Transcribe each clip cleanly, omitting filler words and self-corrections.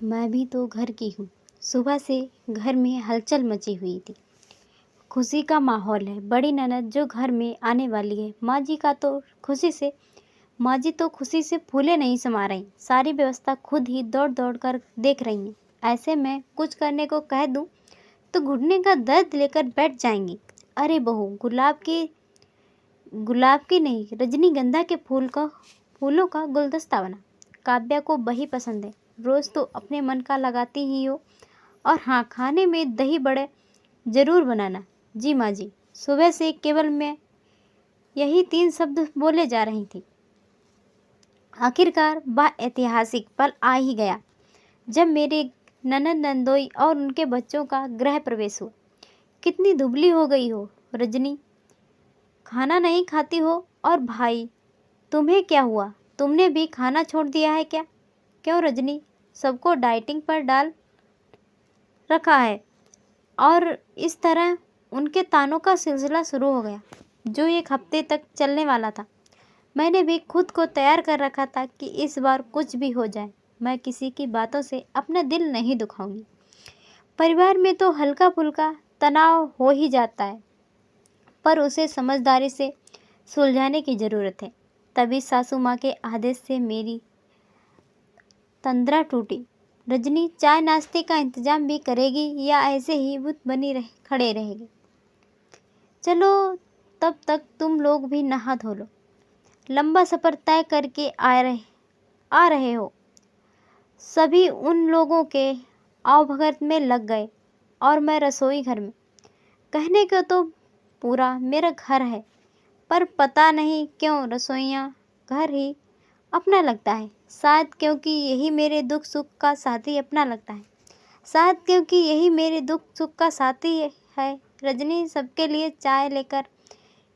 मैं भी तो घर की हूँ। सुबह से घर में हलचल मची हुई थी। खुशी का माहौल है। बड़ी ननद जो घर में आने वाली है। माँ जी तो खुशी से फूले नहीं समा रही। सारी व्यवस्था खुद ही दौड़ दौड़ कर देख रही हैं। ऐसे में कुछ करने को कह दूँ तो घुटने का दर्द लेकर बैठ जाएंगी। अरे बहू, गुलाब की नहीं, रजनीगंधा के फूलों का गुलदस्ता बना। काव्या को वही पसंद है। रोज तो अपने मन का लगाती ही हो। और हाँ, खाने में दही बड़े जरूर बनाना। जी माँ जी। सुबह से केवल मैं यही 3 शब्द बोले जा रही थी। आखिरकार वह ऐतिहासिक पल आ ही गया जब मेरे ननद नंदोई और उनके बच्चों का गृह प्रवेश हुआ। कितनी दुबली हो गई हो रजनी, खाना नहीं खाती हो। और भाई, तुम्हें क्या हुआ? तुमने भी खाना छोड़ दिया है क्या? क्यों रजनी, सबको डाइटिंग पर डाल रखा है। और इस तरह उनके तानों का सिलसिला शुरू हो गया जो 1 हफ्ते तक चलने वाला था। मैंने भी खुद को तैयार कर रखा था कि इस बार कुछ भी हो जाए, मैं किसी की बातों से अपना दिल नहीं दुखाऊंगी। परिवार में तो हल्का फुल्का तनाव हो ही जाता है, पर उसे समझदारी से सुलझाने की ज़रूरत है। तभी सासू माँ के आदेश से मेरी तंद्रा टूटी। रजनी, चाय नाश्ते का इंतजाम भी करेगी या ऐसे ही बुत बनी खड़े रहेगी? चलो, तब तक तुम लोग भी नहा धो लो। लंबा सफ़र तय करके आ रहे हो। सभी उन लोगों के आवभगत में लग गए और मैं रसोई घर में। कहने को तो पूरा मेरा घर है, पर पता नहीं क्यों रसोइया घर ही अपना लगता है। शायद क्योंकि यही मेरे दुख सुख का साथी अपना लगता है। शायद क्योंकि यही मेरे दुख सुख का साथी है। रजनी, सबके लिए चाय लेकर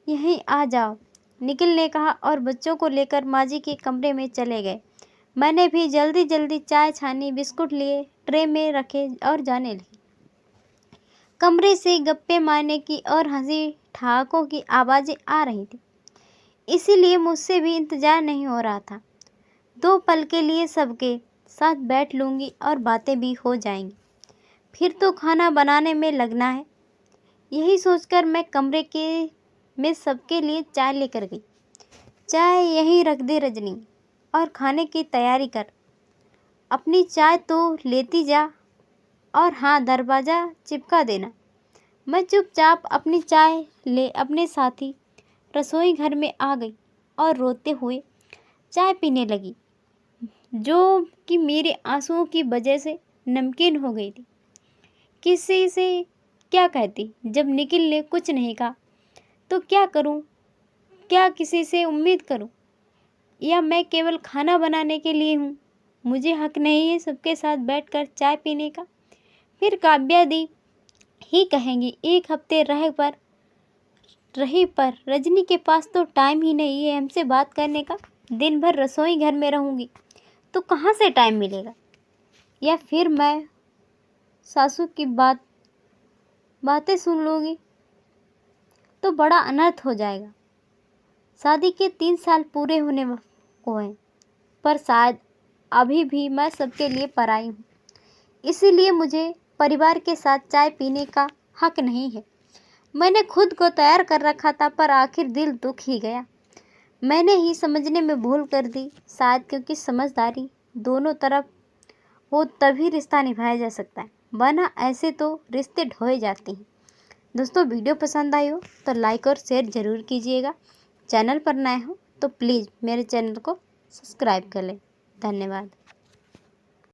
यहीं आ जाओ, निखिल ने कहा और बच्चों को लेकर माँ जी के कमरे में चले गए। मैंने भी जल्दी जल्दी चाय छानी, बिस्कुट लिए, ट्रे में रखे और जाने लगी। कमरे से गप्पे मारने की और हंसी ठहाकों की आवाज़ें आ रही थी, इसीलिए मुझसे भी इंतजार नहीं हो रहा था। 2 पल के लिए सबके साथ बैठ लूँगी और बातें भी हो जाएंगी। फिर तो खाना बनाने में लगना है। यही सोचकर मैं कमरे में सबके लिए चाय लेकर गई। चाय यहीं रख दे रजनी, और खाने की तैयारी कर। अपनी चाय तो लेती जा, और हाँ, दरवाज़ा चिपका देना। मैं चुपचाप अपनी चाय ले अपने साथी रसोई घर में आ गई और रोते हुए चाय पीने लगी, जो कि मेरे आंसुओं की वजह से नमकीन हो गई थी। किसी से क्या कहती? जब निखिल ने कुछ नहीं कहा तो क्या करूं? क्या किसी से उम्मीद करूं? या मैं केवल खाना बनाने के लिए हूं? मुझे हक नहीं है सबके साथ बैठकर चाय पीने का? फिर काव्या दी ही कहेंगी 1 हफ्ते रही पर रजनी के पास तो टाइम ही नहीं है हमसे बात करने का। दिन भर रसोई घर में रहूंगी तो कहाँ से टाइम मिलेगा? या फिर मैं सासू की बातें सुन लूँगी तो बड़ा अनर्थ हो जाएगा। शादी के 3 साल पूरे होने को हैं, पर शायद अभी भी मैं सबके लिए पराई हूँ। इसीलिए मुझे परिवार के साथ चाय पीने का हक नहीं है। मैंने खुद को तैयार कर रखा था, पर आखिर दिल दुख ही गया। मैंने ही समझने में भूल कर दी। शायद क्योंकि समझदारी दोनों तरफ हो तभी रिश्ता निभाया जा सकता है, वरना ऐसे तो रिश्ते ढोए जाते हैं। दोस्तों, वीडियो पसंद आई हो तो लाइक और शेयर ज़रूर कीजिएगा। चैनल पर नए हो तो प्लीज़ मेरे चैनल को सब्सक्राइब कर लें। धन्यवाद।